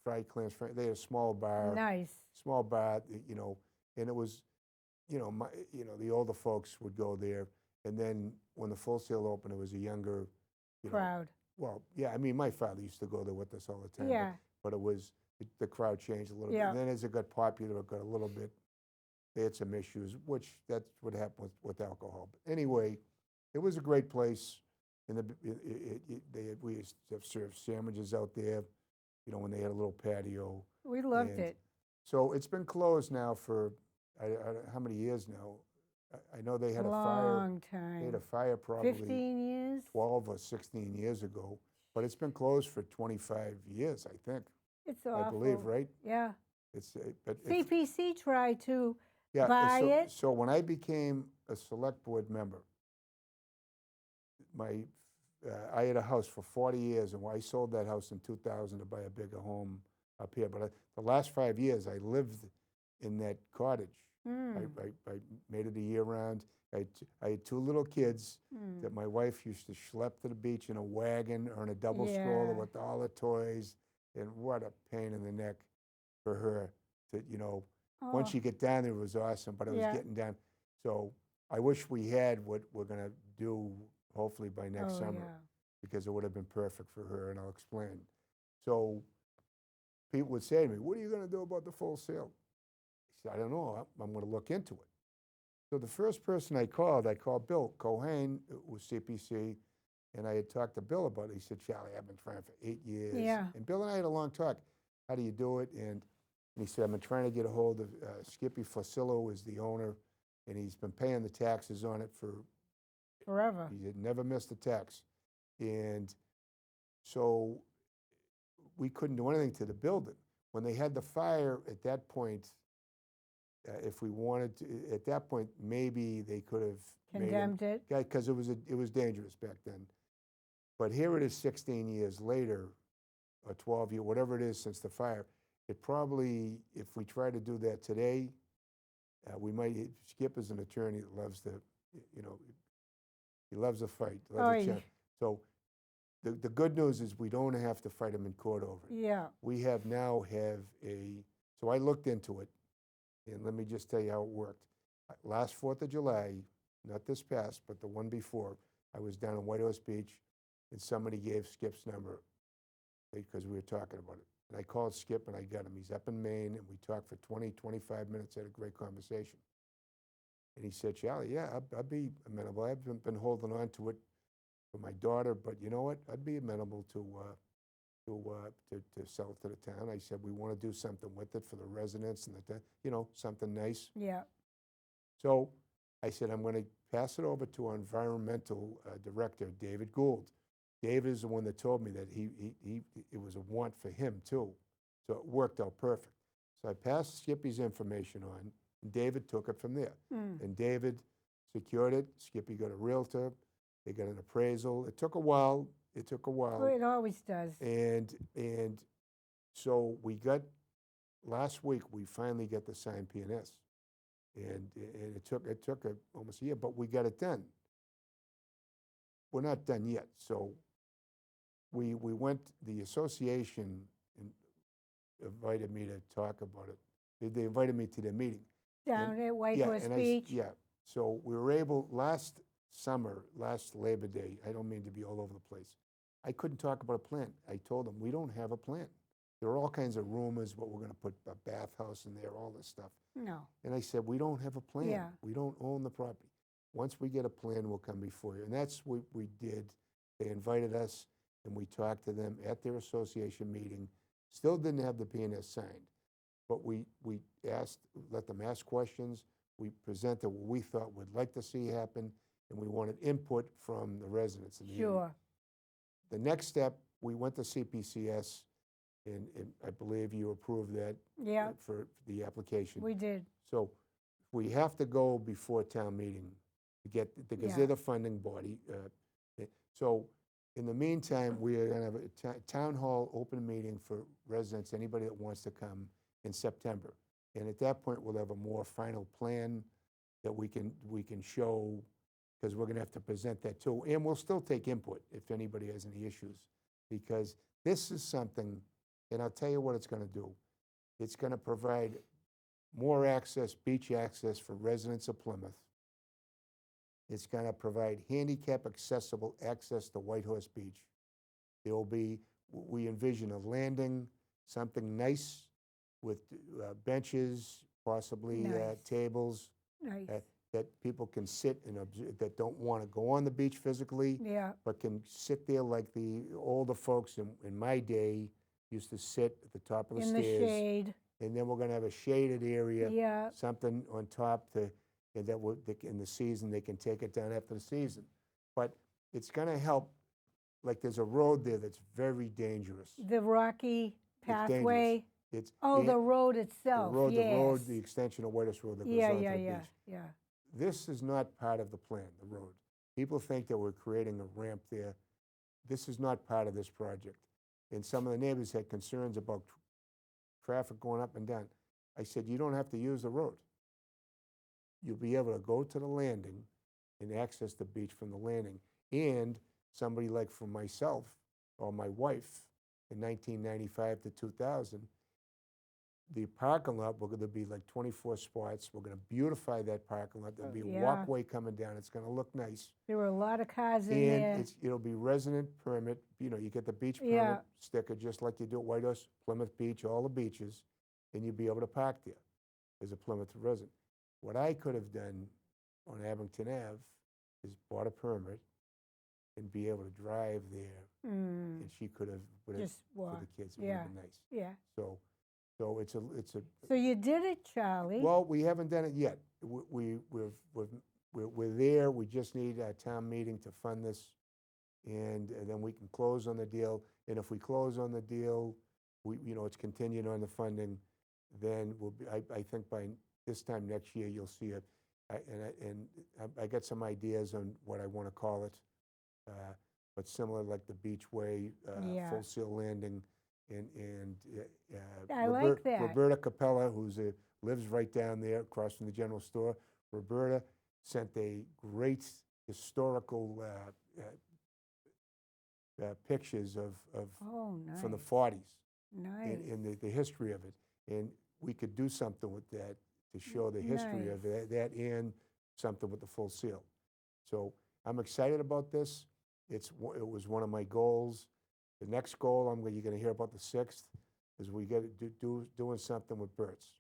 fried clams. They had a small bar. Nice. Small bar, you know, and it was, you know, the older folks would go there, and then when the Full Sail opened, it was a younger, you know, Crowd. well, yeah, I mean, my father used to go there with us all the time. Yeah. But it was the crowd changed a little Yeah. bit, and then as it got popular, it got a little bit. They had some issues, which that's what happened with alcohol. But anyway, it was a great place. And we used to serve sandwiches out there, you know, when they had a little patio. We loved And it. So it's been closed now for how many years now? I know they had a fire. Long They had time. a fire probably 15 years? 12 or 16 years ago, but it's been closed for 25 years, I think. It's awful. I believe, right? Yeah. It's but it's, CPC tried to yeah. buy so, it. so when I became a select board member, I had a house for 40 years, and I sold that house in 2000 to buy a bigger home up here. But the last 5 years, I lived in that cottage. Mm. I made it a year round. I had two little kids Mm. that my wife used to schlep to the beach in a wagon or in a double stroller Yeah. with all the toys. And what a pain in the neck for her to, you know, once Oh, you get down there, it was awesome, but it was Yeah. getting down. So I wish we had what we're going to do hopefully by next oh, summer, yeah. because it would have been perfect for her, and I'll explain. So people would say to me, "What are you going to do about the Full Sail?" I said, "I don't know. I'm going to look into it." So the first person I called Bill Cohane, was CPC, and I had talked to Bill about it. He said, "Charlie, I've been trying for 8 years." Yeah. And Bill and I had a long talk. How do you do it? And he said, "I've been trying to get a hold of Skippy Fosillo is the owner, and he's been paying the taxes on it for Forever. he had never missed a tax." And so we couldn't do anything to the building. When they had the fire at that point, if we wanted to, at that point, maybe they could have Condemned it. because it was dangerous back then. But here it is 16 years later, or 12 years, whatever it is since the fire. It probably, if we try to do that today, we might, Skip is an attorney that loves to, you know, he loves a fight. Loves Oh, a yeah. challenge. So the good news is we don't have to fight him in court over it. Yeah. We have so I looked into it, and let me just tell you how it worked. Last 4th of July, not this past, but the one before, I was down in White Horse Beach, and somebody gave Skip's number because we were talking about it. And I called Skip, and I got him. He's up in Maine, and we talked for 20, 25 minutes, had a great conversation. And he said, "Charlie, yeah, I'd be amenable. I've been holding on to it for my daughter, but you know what? I'd be amenable to sell it to the town." I said, "We want to do something with it for the residents and you know, something nice." Yeah. So I said, "I'm going to pass it over to our environmental director, David Gould." David is the one that told me that it was a want for him too. So it worked out perfect. So I passed Skippy's information on, and David took it from there. Mm. And David secured it. Skippy got a realtor. They got an appraisal. It took a while. Oh, it always does. And so last week we finally got the signed PNS. And it took almost a year, but we got it done. We're not done yet. So we went, the association invited me to talk about it. They invited me to their meeting. Down at White Horse and Beach. yeah. So we were able, last summer, last Labor Day, I don't mean to be all over the place, I couldn't talk about a plan. I told them, we don't have a plan. There are all kinds of rumors, what we're going to put a bathhouse in there, all this stuff. No. And I said, we don't have a plan. Yeah. We don't own the property. Once we get a plan, we'll come before you. And that's what we did. They invited us, and we talked to them at their association meeting. Still didn't have the PNS signed. but we asked, let them ask questions. We presented what we thought we'd like to see happen, and we wanted input from the residents in the area. Sure. The next step, we went to CPCS, and I believe you approved that Yeah, for the application. we did. So we have to go before town meeting to get, because Yeah. they're the funding body. So in the meantime, we are gonna have a town hall open meeting for residents, anybody that wants to come, in September. And at that point, we'll have a more final plan that we can show, because we're gonna have to present that too. And we'll still take input if anybody has any issues, because this is something, and I'll tell you what it's gonna do. It's gonna provide more access, beach access for residents of Plymouth. It's gonna provide handicap accessible access to White Horse Beach. There will be, we envision a landing, something nice with benches, possibly Nice. tables, Nice. that people can sit and observe, that don't wanna go on the beach physically, Yeah, but can sit there like the older folks in my day used to sit at the top of the in the stairs. shade. And then we're gonna have a shaded area, Yeah, something on top and that will, in the season, they can take it down after the season. But it's gonna help, like there's a road there that's very dangerous. the rocky dangerous. pathway. It's Oh, and the road the itself, road, yes. the extension of White Road that goes Yeah, onto yeah, the yeah, beach. yeah. This is not part of the plan, the road. People think that we're creating a ramp there. This is not part of this project. And some of the neighbors had concerns about traffic going up and down. I said, you don't have to use the road. You'll be able to go to the landing and access the beach from the landing. And somebody like from myself or my wife in 1995 to 2000, the parking lot, we're gonna be like 24 spots. We're gonna beautify that parking lot. There'll be a Yeah. walkway coming down. It's gonna look nice. There were a lot of cars in there. And it'll be resident permit, you get the beach permit Yeah. sticker, just like you do at White Horse, Plymouth Beach, all the beaches, and you'll be able to park there as a Plymouth resident. What I could have done on Abington Ave is bought a permit and be able to drive there, Mm, and she could have, just for walk. the kids, it would Yeah, have been nice. yeah. So it's a, So you did it, Charlie. well, we haven't done it yet. We're there. We just need a town meeting to fund this, and then we can close on the deal. And if we close on the deal, it's contingent on the funding, then we'll be, I think by this time next year, you'll see it. I got some ideas on what I want to call it, but similar like the Beachway, Yeah. Full Sail Landing, and I like that. Roberta Capella, lives right down there across from the general store. Roberta sent a great historical pictures of Oh, nice. from the 40s Nice. and the history of it. And we could do something with that to show the history of that and something with the Full Sail. So I'm excited about this. It was one of my goals. The next goal, you're going to hear about the 6th, is we get doing something with Burt's.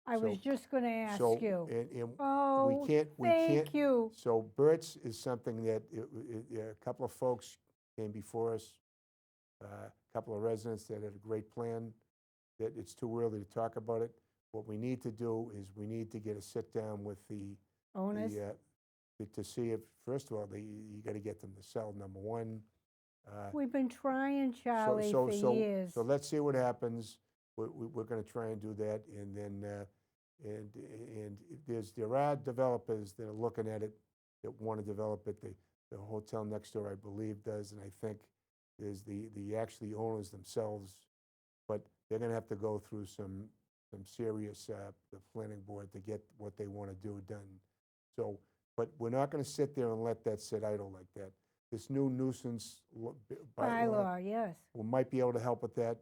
I was so- just going to ask So, you. and Oh, we can't. thank you. So Burt's is something that a couple of folks came before us, a couple of residents that had a great plan, that it's too early to talk about it. What we need to do is we need to get a sit down with the Owners? to see if, first of all, you got to get them to sell, number one. We've been trying, Charlie, for years. So let's see what happens. We're going to try and do that, and then and there are developers that are looking at it that want to develop it. The hotel next door, I believe, does, and I think there's the actually owners themselves, but they're going to have to go through some serious the planning board to get what they want to do done. So, but we're not going to sit there and let that sit idle like that. This new nuisance Bylaw, yes. we might be able to help with that.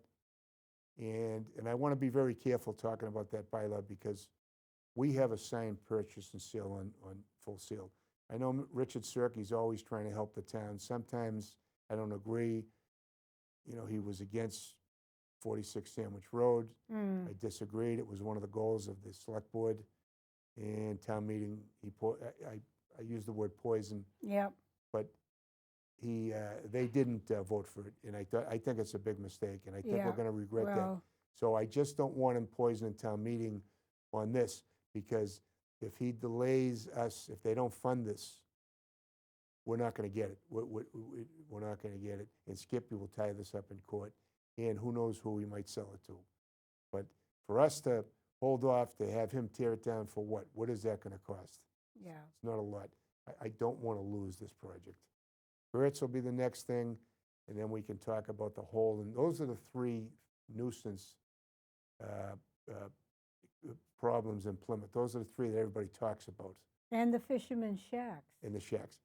And I want to be very careful talking about that bylaw, because we have a signed purchase and sale on Full Sail. I know Richard Cirque's always trying to help the town. Sometimes I don't agree. He was against 46 Sandwich Road. Mm, I disagreed. It was one of the goals of the select board and town meeting. I used the word poison, yep. but they didn't vote for it, and I think it's a big mistake, and I think we're Yeah, going to regret that. Well, So I just don't want him poisoning town meeting on this, because if he delays us, if they don't fund this, we're not going to get it. We're not going to get it. And Skippy will tie this up in court, and who knows who we might sell it to. But for us to hold off, to have him tear it down for what? What is that going to cost? Yeah. It's not a lot. I don't want to lose this project. Hertz will be the next thing, and then we can talk about the whole. And those are the three nuisance problems in Plymouth. Those are the three that everybody talks about. And the fisherman's shacks. In the shacks.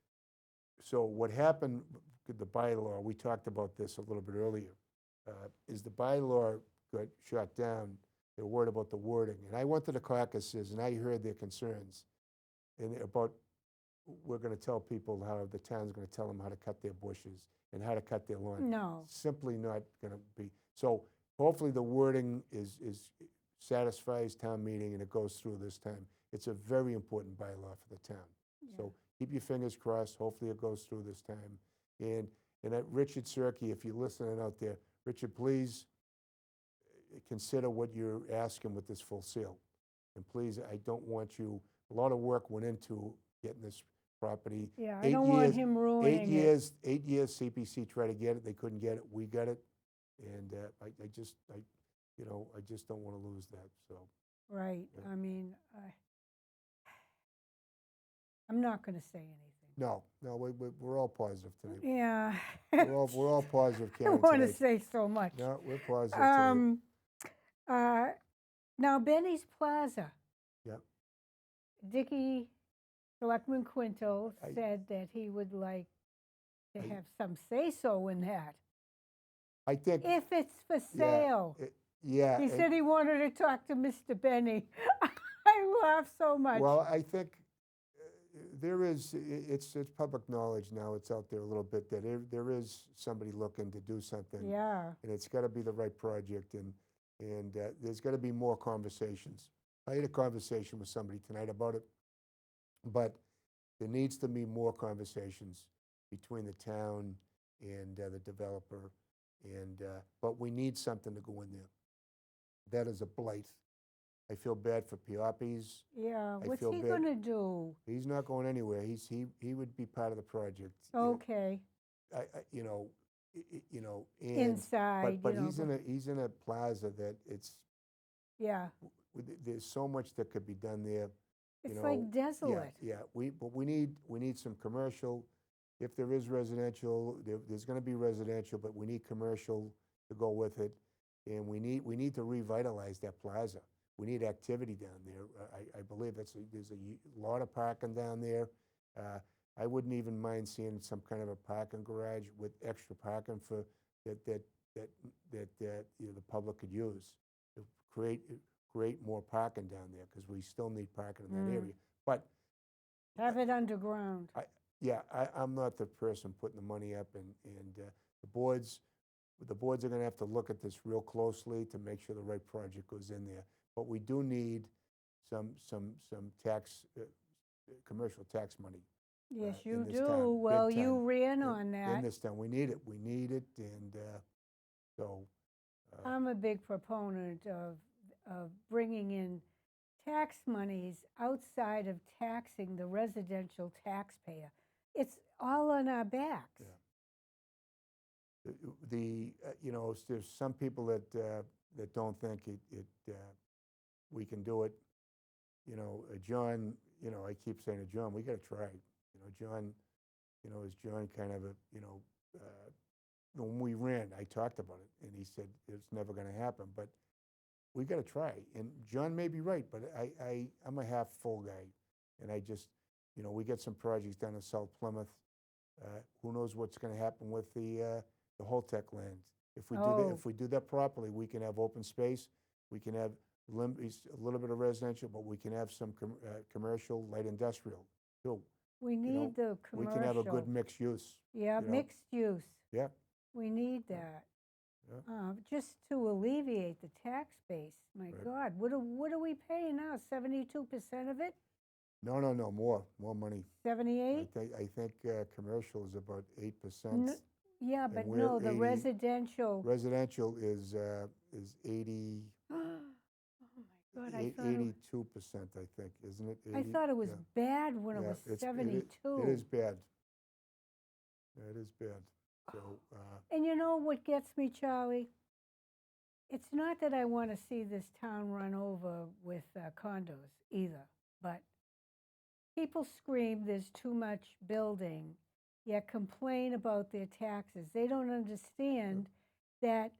So what happened with the bylaw, we talked about this a little bit earlier, is the bylaw got shot down. They're worried about the wording. And I went to the caucuses and I heard their concerns and about, we're going to tell people how the town's going to tell them how to cut their bushes and how to cut their lawn. No. Simply not going to be. So hopefully the wording is satisfies town meeting and it goes through this time. It's a very important bylaw for the town. Yeah. So keep your fingers crossed. Hopefully it goes through this time. And Richard Cirque, if you're listening out there, Richard, please consider what you're asking with this full seal. And please, I don't want you, a lot of work went into getting this property. Yeah, I don't want him ruining 8 years, 8 years CPC tried to get it. They couldn't get it. We got it. And I just don't want to lose that. So. Right. Yeah. I mean, I'm not going to say anything. No, we're all positive tonight. Yeah. We're all positive, I Karen, don't want to tonight. say so much. No, we're positive tonight. Now, Benny's Plaza. Yep. Dicky, Selectman Quinto, I- said that he would like to I- have some say-so in that. I think. If it's for yeah, sale. Yeah. He and- said he wanted to talk to Mr. Benny. I laughed so much. Well, I think there is, it's public knowledge now, it's out there a little bit, that there is somebody looking to do something. Yeah. And it's got to be the right project, and there's got to be more conversations. I had a conversation with somebody tonight about it, but there needs to be more conversations between the town and the developer, but we need something to go in there. That is a blight. I feel bad for Pioppi's. Yeah. I What's feel he bad. going to do? He's not going anywhere. He would be part of the project. Okay. And Inside. but you know, he's in a plaza that yeah. there's so much that could be done there. It's like desolate. Yeah. But we need some commercial. If there is residential, there's going to be residential, but we need commercial to go with it, and we need to revitalize that plaza. We need activity down there. I believe there's a lot of parking down there. I wouldn't even mind seeing some kind of a parking garage with extra parking for that the public could use to create more parking down there, because we still need parking in that area. But Have it underground. I'm not the person putting the money up, and the boards are going to have to look at this real closely to make sure the right project goes in there. But we do need some tax, commercial tax money. Yes, in you this do. town, Well, big you time. ran In- on that. In this town, we need it, and so. I'm a big proponent of bringing in tax monies outside of taxing the residential taxpayer. It's all on our backs. Yeah. There's some people that don't think we can do it. John, I keep saying to John, we got to try. John, is John kind of when we ran, I talked about it, and he said it's never going to happen, but we got to try. And John may be right, but I'm a half full guy, and I just, we got some projects down in South Plymouth. Who knows what's going to happen with the Holtec land? If we do that properly, we can have open space. We can have a little bit of residential, but we can have some commercial, light industrial too. We need the commercial. We can have a good mixed use. Yeah, mixed use. Yeah. We need that. Yeah. Just to alleviate the tax base. My Right. God, what are we paying now? 72% of it? No, more money. 78? I think commercial is about 8%. Yeah, but we're no, the 80. residential. Residential is is 80, Oh my God, I thought it, 82%, I think, isn't it? I 80? thought it was Yeah. bad when it Yeah, was it 72. is bad. Yeah, it is bad. So, And you know what gets me, Charlie? It's not that I want to see this town run over with condos either, but people scream there's too much building, yet complain about their taxes. They don't understand that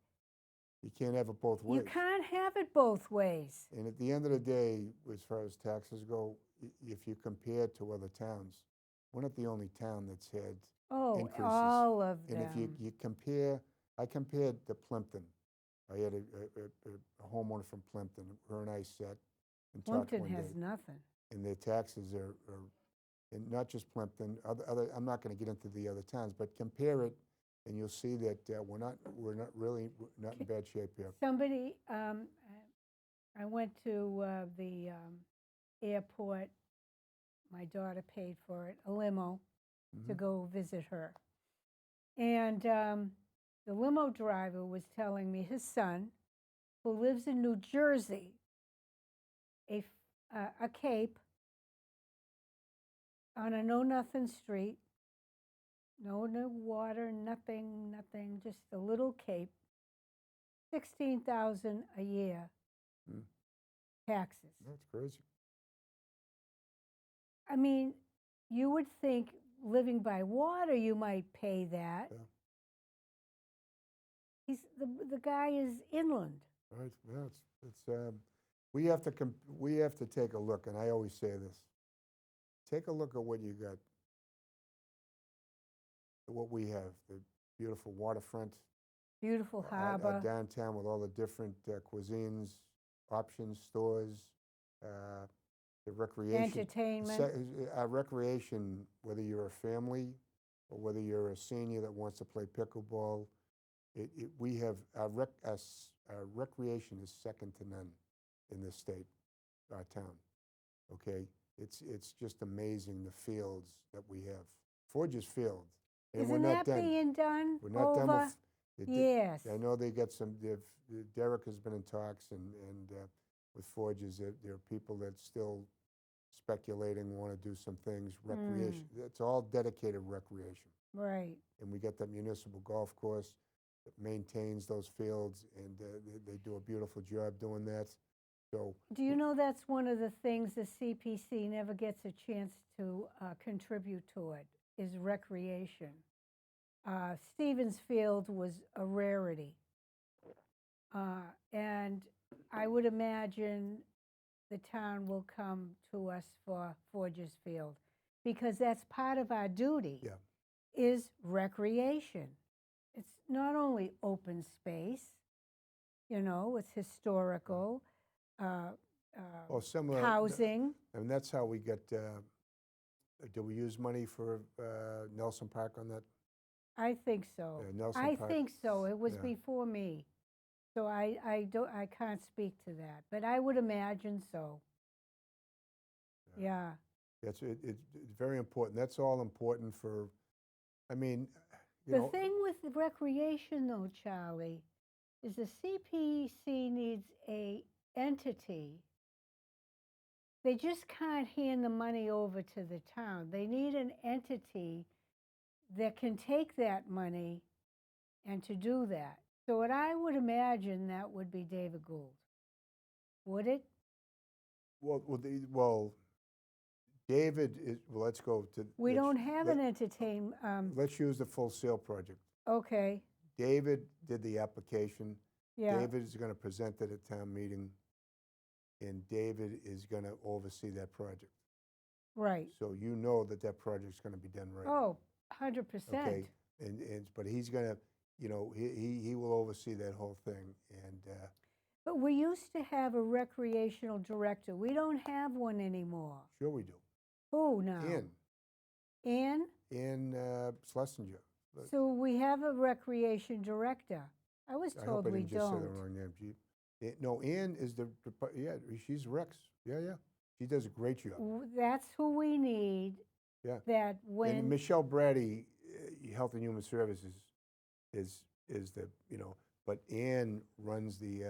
you can't have it both you ways. can't have it both ways. And at the end of the day, as far as taxes go, if you compare to other towns, we're not the only town that's had Oh, increases. all of And them. if you compare, I compared to Plimpton. I had a homeowner from Plimpton. Her and I sat and talked Plimpton one has day. nothing. And their taxes are and not just Plimpton, I'm not going to get into the other towns, but compare it, and you'll see that we're not really not in bad shape here. Somebody, I went to the airport. My daughter paid for it, a limo, to go visit her. And the limo driver was telling me his son, who lives in New Jersey, a Cape, on a know-nothing street, no water, nothing, just a little Cape, 16,000 a year taxes. That's crazy. I mean, you would think living by water you might pay that. Yeah. He's the guy is inland. Right. Yeah. It's we have to take a look, and I always say this: take a look at what you got, what we have, the beautiful waterfront, Beautiful our harbor. downtown with all the different cuisines, options, stores, the recreation. Entertainment. Recreation, whether you're a family or whether you're a senior that wants to play pickleball, we have our recreation is second to none in this state, our town. Okay, it's just amazing the fields that we have. Forges Field, and we're Isn't not that done. being done? We're not over? done with. Yes. I know they got some. Derek has been in talks, and with Forges, there are people that still speculating, want to do some things. Recreation. It's all dedicated recreation. Right. And we got the municipal golf course that maintains those fields, and they do a beautiful job doing that. So, Do you know that's one of the things the CPC never gets a chance to contribute to it, is recreation. Stevens Field was a rarity. And I would imagine the town will come to us for Forges Field, because that's part of our duty, yeah. is recreation. It's not only open space, you know, it's historical, Well, similar. housing. And that's how we get. Do we use money for Nelson Park on that? I think so. Yeah, Nelson I Park. think so. It was Yeah. before me. So I can't speak to that, but I would imagine so. Yeah. It's very important. That's all important for. I mean, you The know. thing with the recreation, though, Charlie, is the CPC needs a entity. They just can't hand the money over to the town. They need an entity that can take that money and to do that. So what I would imagine that would be David Gould. Would it? Well, David is. Well, let's go to. We don't have an entertain. Let's use the Full Sail project. Okay. David did the application. Yeah. David is going to present it at town meeting, and David is going to oversee that project. Right. So you know that project's going to be done right. Oh, 100%. Okay, but he's going to, he will oversee that whole thing, and But we used to have a recreational director. We don't have one anymore. sure we do. Who now? Ann? Ann Schlesinger. So we have a recreation director. I was I told hope I we didn't just say the don't. wrong name. No, Ann is she's Rex. Yeah. She does a great job. That's who we need. Yeah. That when And Michelle Brady, Health and Human Services, is the but Ann runs the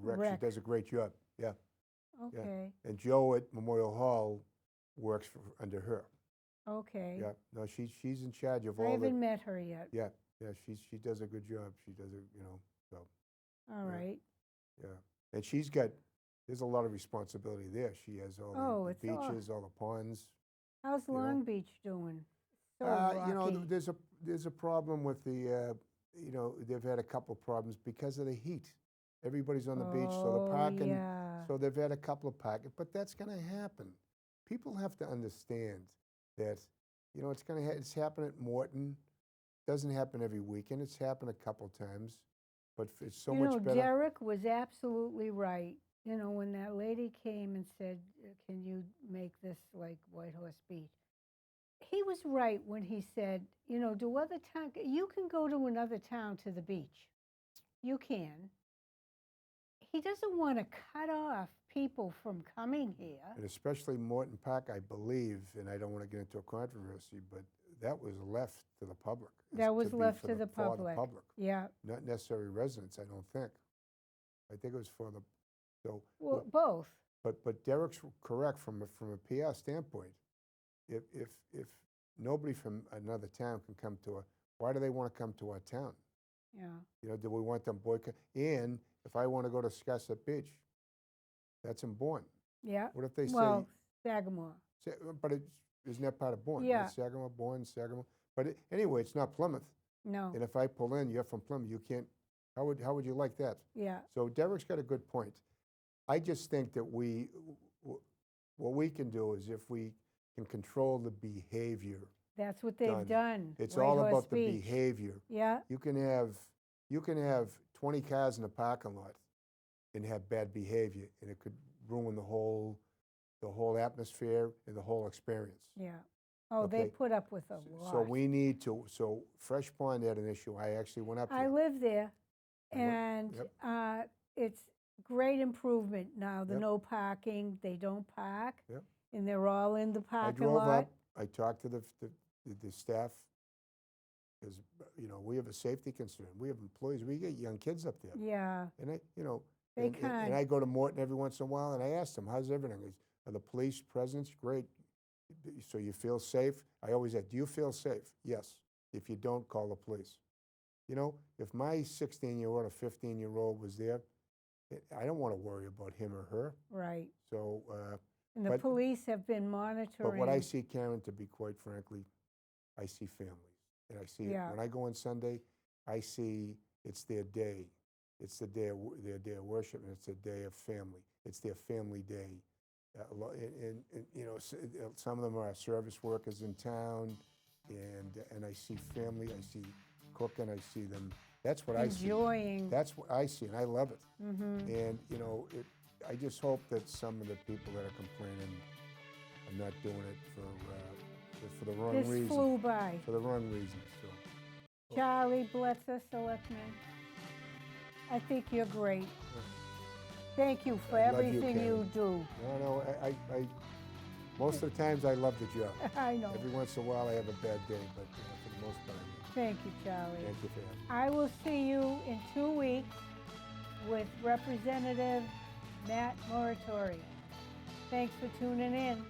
rec. She Rec. does a great job. Yeah. Okay, And Joe at Memorial Hall works under her. okay. Yeah. No, she's in charge of I all haven't the. met her yet. Yeah. Yeah. She does a good job. She does it. So All Yeah. right. yeah. And there's a lot of responsibility there. She has all Oh, the it's all- beaches, all the ponds. How's You know? Long Beach doing? So rocky. There's a problem with the, they've had a couple of problems because of the heat. Everybody's on the beach, so the Oh, parking, yeah. so they've had a couple of parking, but that's going to happen. People have to understand that, it's happened at Morton. Doesn't happen every weekend. It's happened a couple of times, but it's so much better. Derek was absolutely right. When that lady came and said, can you make this like White Horse Beach? He was right when he said, do other towns, you can go to another town to the beach. You can. He doesn't want to cut off people from coming here. And especially Morton Park, I believe, and I don't want to get into a controversy, but that was left to the public. That was be left for to the for public. Yeah. Not necessarily residents, I don't think. I think it was for the, so. Well, both. But Derek's correct from a PR standpoint. If nobody from another town can come why do they want to come to our town? Yeah. Do we want them boycott? And if I want to go to Scusset Beach, that's in Bourne. Yeah. What if they Well, Sagamore. but isn't that part of Bourne? Yeah. Right? Sagamore, Bourne, Sagamore. But anyway, it's not Plymouth. No. And if I pull in, you're from Plymouth, you can't, how would you like that? Yeah. So Derek's got a good point. I just think that what we can do is if we can control the behavior. That's what they've done. It's White all Horse about the Beach. behavior. Yeah. You can have 20 cars in a parking lot and have bad behavior, and it could ruin the whole atmosphere and the whole experience. Yeah. Oh, they Okay. put up with a lot. So we need to. So Fresh Pond had an issue. I actually went up there. I live there, I went- and yep. it's great improvement now. The Yep. no parking, they don't park, Yep. and they're all in the I parking drove lot. up. I talked to the staff because we have a safety concern. We have employees. We get young kids up there, Yeah, and They and can't. I go to Morton every once in a while, and I ask them, "How's everything? Are the police presence great? So you feel safe?" I always ask, "Do you feel safe?" Yes. If you don't, call the police. If my 16-year-old or 15-year-old was there, I don't want to worry about him or her. right. So, And the but- police have been monitoring. but what I see, Karen, to be quite frankly, I see families. And I see, Yeah. when I go on Sunday, I see it's their day. It's their day of worship, and it's a day of family. It's their family day. And some of them are service workers in town, and I see family, I see cooking, I see them. That's what I see. enjoying. That's what I see, and I love it. Mhm. And, I just hope that some of the people that are complaining are not doing it for the wrong This reason. flew by. For the wrong reasons, so. Charlie Bletzer, Selectman. I think you're great. Thank you for I love you, everything you Karen. do. No, I most of the times I love the job. I know. Every once in a while I have a bad day, but for the most part, I do. Thank you, Charlie. Thank you for having me. I will see you in 2 weeks with Representative Matt Moratori. Thanks for tuning in.